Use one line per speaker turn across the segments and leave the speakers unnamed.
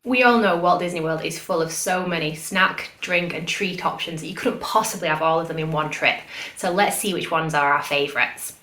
We all know Walt Disney World is full of so many snack, drink and treat options that you couldn't possibly have all of them in one trip. So let's see which ones are our favourites.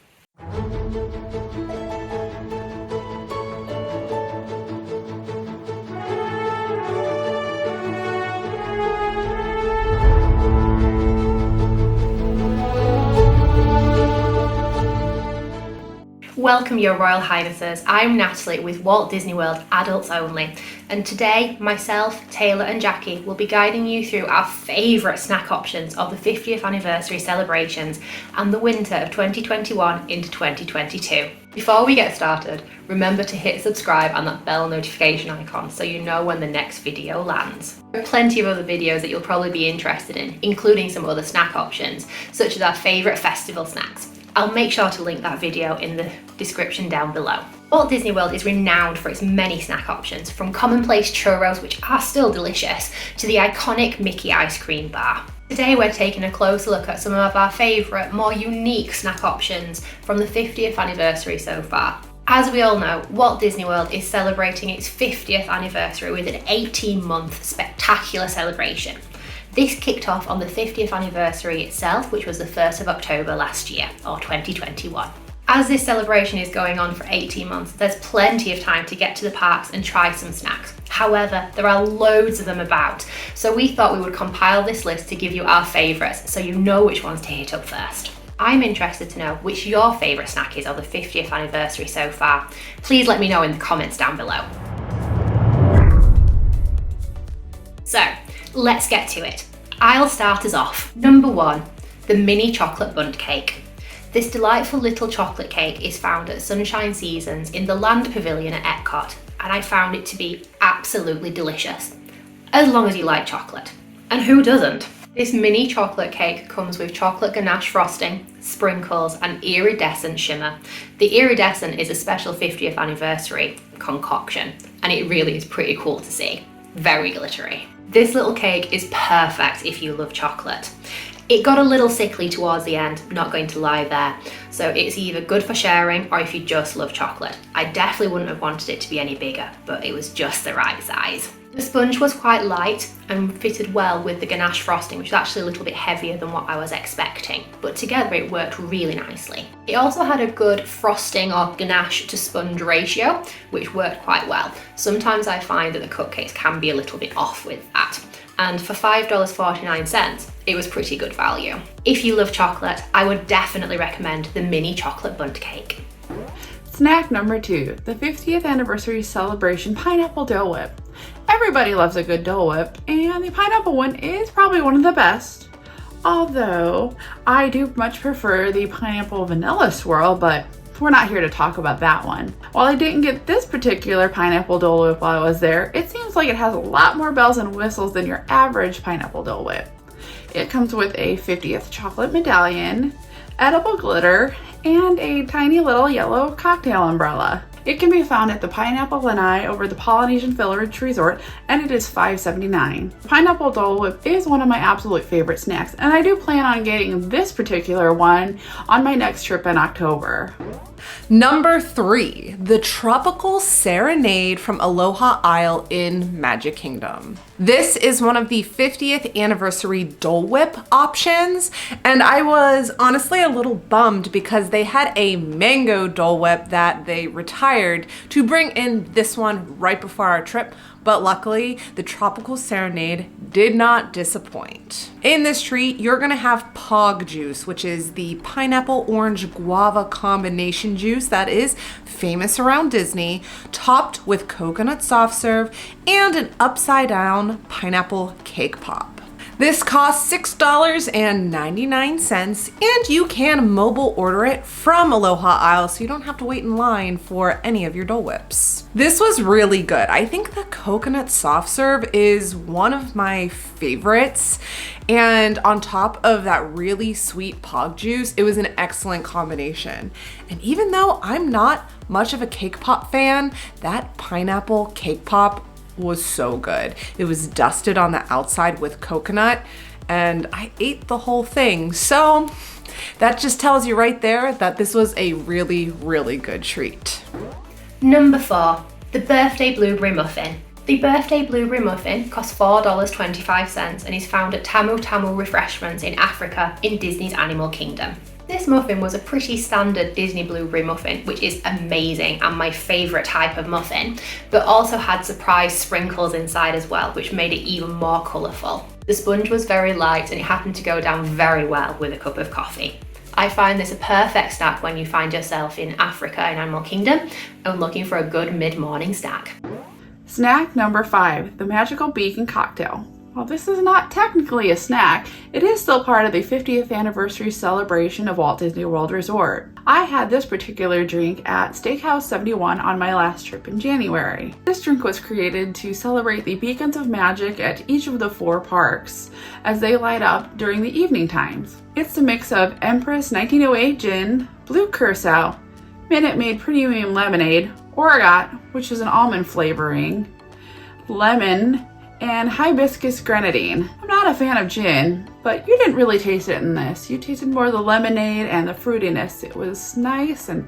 Welcome your Royal Highnesses, I'm Natalie with Walt Disney World Adults Only, and today myself, Taylor and Jackie will be guiding you through our favourite snack options of the 50th anniversary celebrations and the winter of 2021 into 2022. Before we get started, remember to hit subscribe and that bell notification icon so you know when the next video lands. There are plenty of other videos that you'll probably be interested in, including some other snack options, such as our favourite festival snacks. I'll make sure to link that video in the description down below. Walt Disney World is renowned for its many snack options, from commonplace churros, which are still delicious, to the iconic Mickey ice cream bar. Today we're taking a closer look at some of our favourite, more unique snack options from the 50th anniversary so far. As we all know, Walt Disney World is celebrating its 50th anniversary with an 18-month spectacular celebration. This kicked off on the 50th anniversary itself, which was the 1st of October last year, or 2021. As this celebration is going on for 18 months, there's plenty of time to get to the parks and try some snacks. However, there are loads of them about, so we thought we would compile this list to give you our favourites, so you know which ones to hit up first. I'm interested to know which your favourite snack is of the 50th anniversary so far. Please let me know in the comments down below. So, let's get to it. I'll start us off. Number 1, the mini chocolate bundt cake. This delightful little chocolate cake is found at Sunshine Seasons in the Land Pavilion at Epcot, and I found it to be absolutely delicious, as long as you like chocolate. And who doesn't? This mini chocolate cake comes with chocolate ganache frosting, sprinkles and iridescent shimmer. The iridescent is a special 50th anniversary concoction, and it really is pretty cool to see. Very glittery. This little cake is perfect if you love chocolate. It got a little sickly towards the end, not going to lie there, so it's either good for sharing or if you just love chocolate. I definitely wouldn't have wanted it to be any bigger, but it was just the right size. The sponge was quite light and fitted well with the ganache frosting, which was actually a little bit heavier than what I was expecting, but together it worked really nicely. It also had a good frosting or ganache to sponge ratio, which worked quite well. Sometimes I find that the cupcakes can be a little bit off with that. And for $5.49, it was pretty good value. If you love chocolate, I would definitely recommend the mini chocolate bundt cake.
Snack number 2, the 50th anniversary celebration pineapple Dole Whip. Everybody loves a good Dole Whip, and the pineapple one is probably one of the best. Although, I do much prefer the pineapple vanilla swirl, but we're not here to talk about that one. While I didn't get this particular pineapple Dole Whip while I was there, it seems like it has a lot more bells and whistles than your average pineapple Dole Whip. It comes with a 50th chocolate medallion, edible glitter, and a tiny little yellow cocktail umbrella. It can be found at the Pineapple Lanai over the Polynesian Village Resort, and it is $5.79. Pineapple Dole Whip is one of my absolute favorite snacks, and I do plan on getting this particular one on my next trip in October.
Number 3, the Tropical Serenade from Aloha Isle in Magic Kingdom. This is one of the 50th anniversary Dole Whip options, and I was honestly a little bummed because they had a mango Dole Whip that they retired to bring in this one right before our trip, but luckily the Tropical Serenade did not disappoint. In this treat, you're gonna have Pog juice, which is the pineapple orange guava combination juice that is famous around Disney, topped with coconut soft serve and an upside down pineapple cake pop. This costs $6.99, and you can mobile order it from Aloha Isle, so you don't have to wait in line for any of your Dole Whips. This was really good. I think the coconut soft serve is one of my favorites, and on top of that really sweet Pog juice, it was an excellent combination. And even though I'm not much of a cake pop fan, that pineapple cake pop was so good. It was dusted on the outside with coconut, and I ate the whole thing. So that just tells you right there that this was a really, really good treat.
Number 4, the birthday blueberry muffin. The birthday blueberry muffin costs $4.25 and is found at Tamu Tamu Refreshments in Africa in Disney's Animal Kingdom. This muffin was a pretty standard Disney blueberry muffin, which is amazing and my favourite type of muffin, but also had surprise sprinkles inside as well, which made it even more colourful. The sponge was very light and it happened to go down very well with a cup of coffee. I find this a perfect snack when you find yourself in Africa in Animal Kingdom and looking for a good mid-morning snack.
Snack number 5, the magical beacon cocktail. While this is not technically a snack, it is still part of the 50th anniversary celebration of Walt Disney World Resort. I had this particular drink at Steakhouse 71 on my last trip in January. This drink was created to celebrate the beacons of magic at each of the 4 parks as they light up during the evening times. It's a mix of Empress 1908 gin, blue curacao, Minute Maid premium lemonade, Orgeat, which is an almond flavoring, lemon, and hibiscus grenadine. I'm not a fan of gin, but you didn't really taste it in this. You tasted more the lemonade and the fruitiness. It was nice and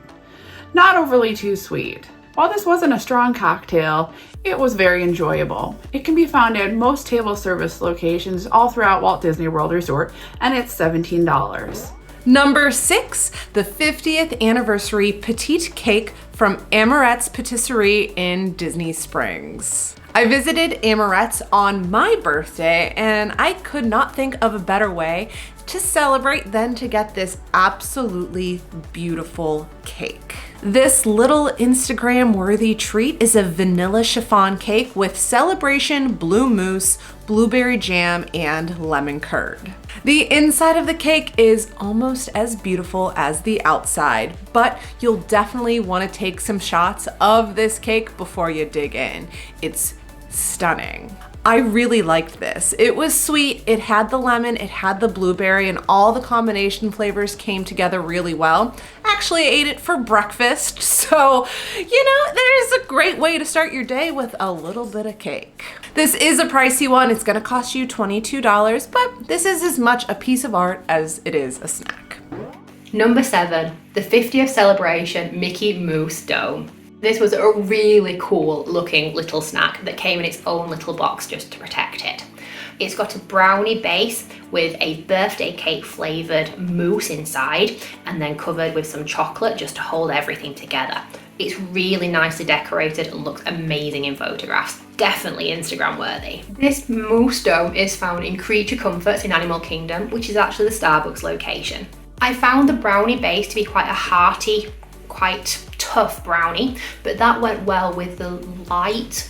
not overly too sweet. While this wasn't a strong cocktail, it was very enjoyable. It can be found at most table service locations all throughout Walt Disney World Resort, and it's $17.
Number 6, the 50th anniversary Petite cake from Amorette's Patisserie in Disney Springs. I visited Amorette's on my birthday and I could not think of a better way to celebrate than to get this absolutely beautiful cake. This little Instagram worthy treat is a vanilla chiffon cake with celebration blue mousse, blueberry jam, and lemon curd. The inside of the cake is almost as beautiful as the outside, but you'll definitely want to take some shots of this cake before you dig in. It's stunning. I really liked this. It was sweet, it had the lemon, it had the blueberry, and all the combination flavors came together really well. Actually, I ate it for breakfast, so there's a great way to start your day with a little bit of cake. This is a pricey one. It's gonna cost you $22, but this is as much a piece of art as it is a snack.
Number 7, the 50th celebration Mickey Mousse Dome. This was a really cool looking little snack that came in its own little box just to protect it. It's got a brownie base with a birthday cake flavoured mousse inside and then covered with some chocolate just to hold everything together. It's really nicely decorated and looks amazing in photographs. Definitely Instagram worthy. This mousse dome is found in Creature Comforts in Animal Kingdom, which is actually the Starbucks location. I found the brownie base to be quite a hearty, quite tough brownie, but that went well with the light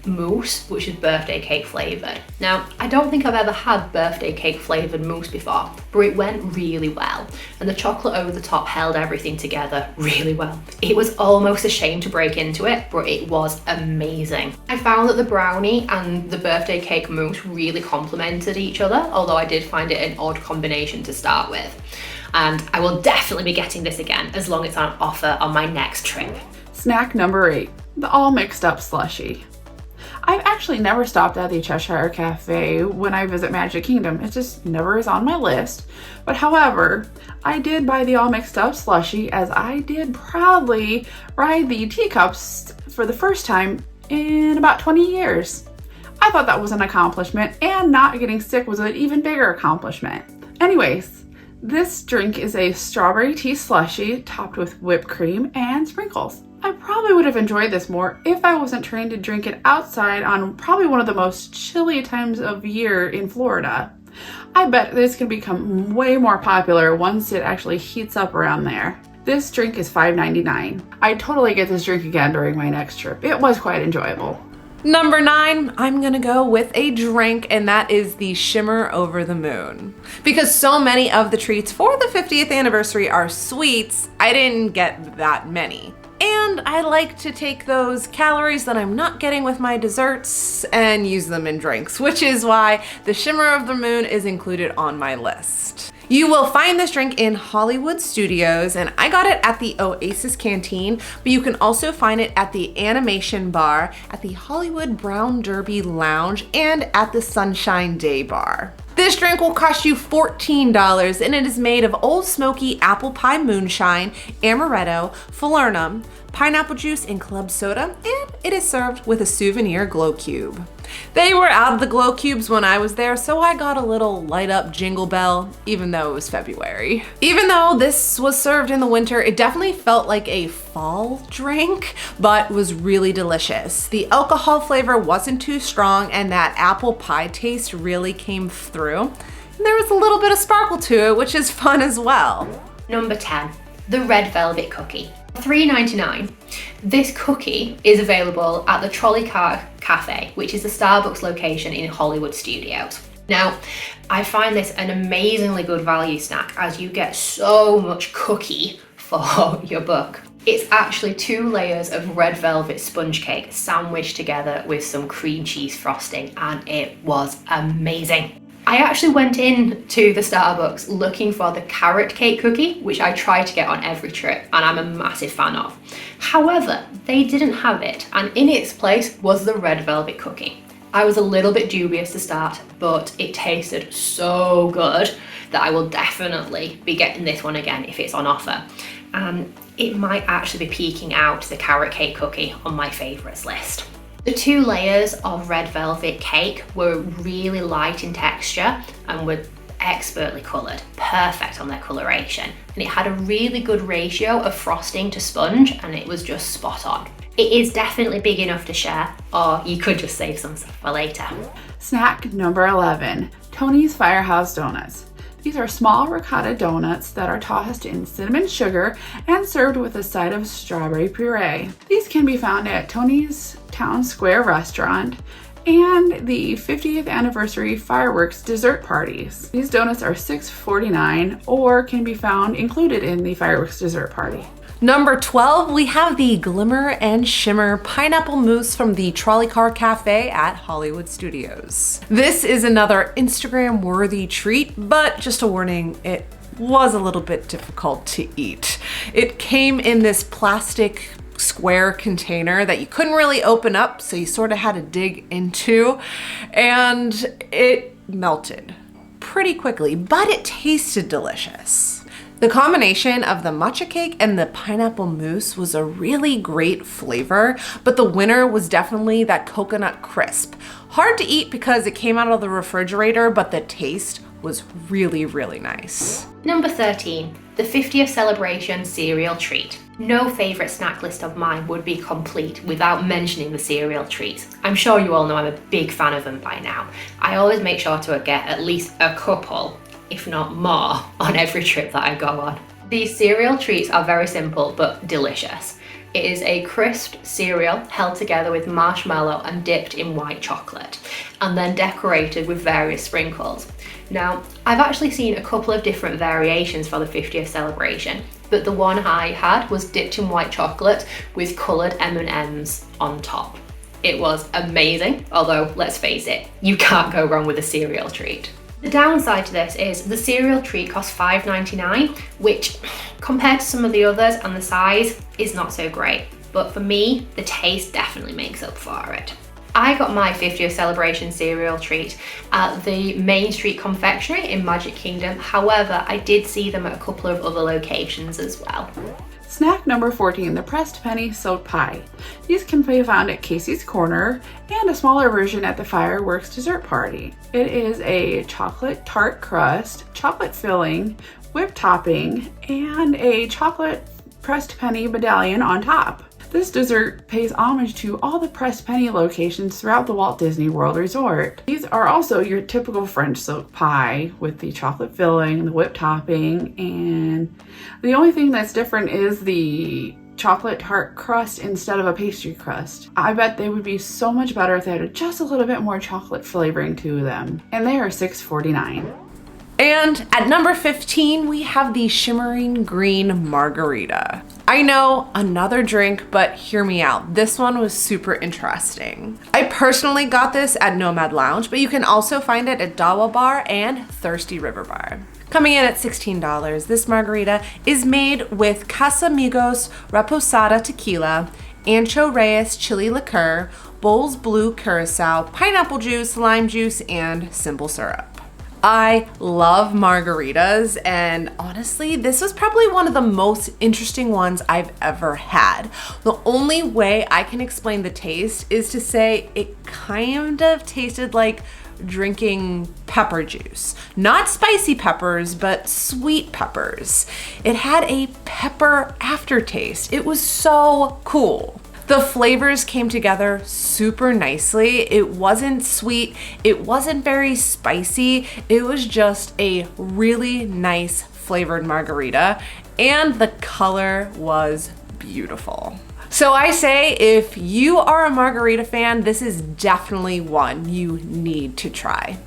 mousse, which is birthday cake flavoured. Now, I don't think I've ever had birthday cake flavoured mousse before, but it went really well, and the chocolate over the top held everything together really well. It was almost a shame to break into it, but it was amazing. I found that the brownie and the birthday cake mousse really complemented each other, although I did find it an odd combination to start with. And I will definitely be getting this again as long as it's on offer on my next trip.
Snack number 8, the all mixed up slushie. I've actually never stopped at the Cheshire Cafe when I visit Magic Kingdom. It just never is on my list. But however, I did buy the all mixed up slushie as I did proudly ride the teacups for the first time in about 20 years. I thought that was an accomplishment, and not getting sick was an even bigger accomplishment. Anyways, this drink is a strawberry tea slushie topped with whipped cream and sprinkles. I probably would have enjoyed this more if I wasn't trained to drink it outside on probably one of the most chilly times of year in Florida. I bet this can become way more popular once it actually heats up around there. This drink is $5.99. I'd totally get this drink again during my next trip. It was quite enjoyable.
Number 9, I'm gonna go with a drink, and that is the Shimmer Over the Moon. Because so many of the treats for the 50th anniversary are sweets, I didn't get that many. And I like to take those calories that I'm not getting with my desserts and use them in drinks, which is why the Shimmer of the Moon is included on my list. You will find this drink in Hollywood Studios, and I got it at the Oasis Canteen, but you can also find it at the Animation Bar, at the Hollywood Brown Derby Lounge, and at the Sunshine Day Bar. This drink will cost you $14, and it is made of Old Smoky apple pie moonshine, amaretto, falernum, pineapple juice, and club soda, and it is served with a souvenir glow cube. They were out of the glow cubes when I was there, so I got a little light up Jingle Bell, even though it was February. Even though this was served in the winter, it definitely felt like a fall drink, but was really delicious. The alcohol flavor wasn't too strong, and that apple pie taste really came through. And there was a little bit of sparkle to it, which is fun as well.
Number 10, the Red Velvet Cookie. $3.99. This cookie is available at the Trolley Car Cafe, which is the Starbucks location in Hollywood Studios. Now, I find this an amazingly good value snack as you get so much cookie for your buck. It's actually 2 layers of red velvet sponge cake sandwiched together with some cream cheese frosting, and it was amazing. I actually went in to the Starbucks looking for the carrot cake cookie, which I try to get on every trip and I'm a massive fan of. However, they didn't have it, and in its place was the red velvet cookie. I was a little bit dubious to start, but it tasted so good that I will definitely be getting this one again if it's on offer. And it might actually be peeking out the carrot cake cookie on my favourites list. The 2 layers of red velvet cake were really light in texture and were expertly coloured, perfect on their coloration. And it had a really good ratio of frosting to sponge, and it was just spot on. It is definitely big enough to share, or you could just save some stuff for later.
Snack number 11, Tony's Firehouse Donuts. These are small ricotta donuts that are tossed in cinnamon sugar and served with a side of strawberry puree. These can be found at Tony's Town Square restaurant and the 50th anniversary fireworks dessert parties. These donuts are $6.49 or can be found included in the fireworks dessert party.
Number 12, we have the Glimmer and Shimmer Pineapple Mousse from the Trolley Car Cafe at Hollywood Studios. This is another Instagram-worthy treat, but just a warning, it was a little bit difficult to eat. It came in this plastic square container that you couldn't really open up, so you sort of had to dig into, and it melted pretty quickly, but it tasted delicious. The combination of the matcha cake and the pineapple mousse was a really great flavor, but the winner was definitely that coconut crisp. Hard to eat because it came out of the refrigerator, but the taste was really, really nice.
Number 13, the 50th celebration cereal treat. No favourite snack list of mine would be complete without mentioning the cereal treats. I'm sure you all know I'm a big fan of them by now. I always make sure to get at least a couple, if not more, on every trip that I go on. These cereal treats are very simple but delicious. It is a crisped cereal held together with marshmallow and dipped in white chocolate, and then decorated with various sprinkles. Now, I've actually seen a couple of different variations for the 50th celebration, but the one I had was dipped in white chocolate with coloured M&Ms on top. It was amazing, although let's face it, you can't go wrong with a cereal treat. The downside to this is the cereal treat costs $5.99, which compared to some of the others and the size is not so great. But for me, the taste definitely makes up for it. I got my 50th celebration cereal treat at the Main Street Confectionery in Magic Kingdom. However, I did see them at a couple of other locations as well.
Snack number 14, the pressed penny silk pie. These can be found at Casey's Corner and a smaller version at the fireworks dessert party. It is a chocolate tart crust, chocolate filling, whipped topping, and a chocolate pressed penny medallion on top. This dessert pays homage to all the pressed penny locations throughout the Walt Disney World Resort. These are also your typical French silk pie with the chocolate filling, the whipped topping, and the only thing that's different is the chocolate tart crust instead of a pastry crust. I bet they would be so much better if they had just a little bit more chocolate flavoring to them. And they are $6.49.
And at number 15, we have the Shimmering Green Margarita. I know, another drink, but hear me out. This one was super interesting. I personally got this at Nomad Lounge, but you can also find it at Dawa Bar and Thirsty River Bar. Coming in at $16, this margarita is made with Casamigos Reposada Tequila, Ancho Reyes Chili Liqueur, Bowls Blue Curacao, pineapple juice, lime juice, and simple syrup. I love margaritas, and honestly, this was probably one of the most interesting ones I've ever had. The only way I can explain the taste is to say it kind of tasted like drinking pepper juice. Not spicy peppers, but sweet peppers. It had a pepper aftertaste. It was so cool. The flavors came together super nicely. It wasn't sweet, it wasn't very spicy, it was just a really nice flavored margarita, and the color was beautiful. So I say if you are a margarita fan, this is definitely one you need to try.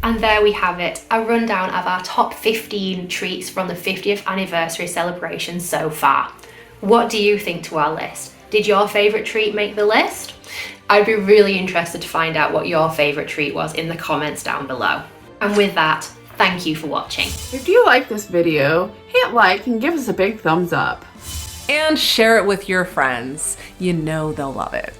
And there we have it, a rundown of our top 15 treats from the 50th anniversary celebration so far. What do you think to our list? Did your favourite treat make the list? I'd be really interested to find out what your favourite treat was in the comments down below. And with that, thank you for watching.
If you like this video, hit like and give us a big thumbs up.
And share it with your friends. You know they'll love it.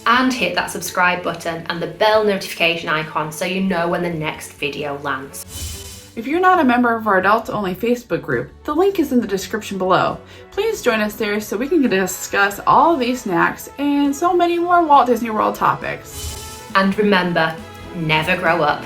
And hit that subscribe button and the bell notification icon so you know when the next video lands.
If you're not a member of our Adults Only Facebook group, the link is in the description below. Please join us there so we can discuss all of these snacks and so many more Walt Disney World topics.
And remember, never grow up.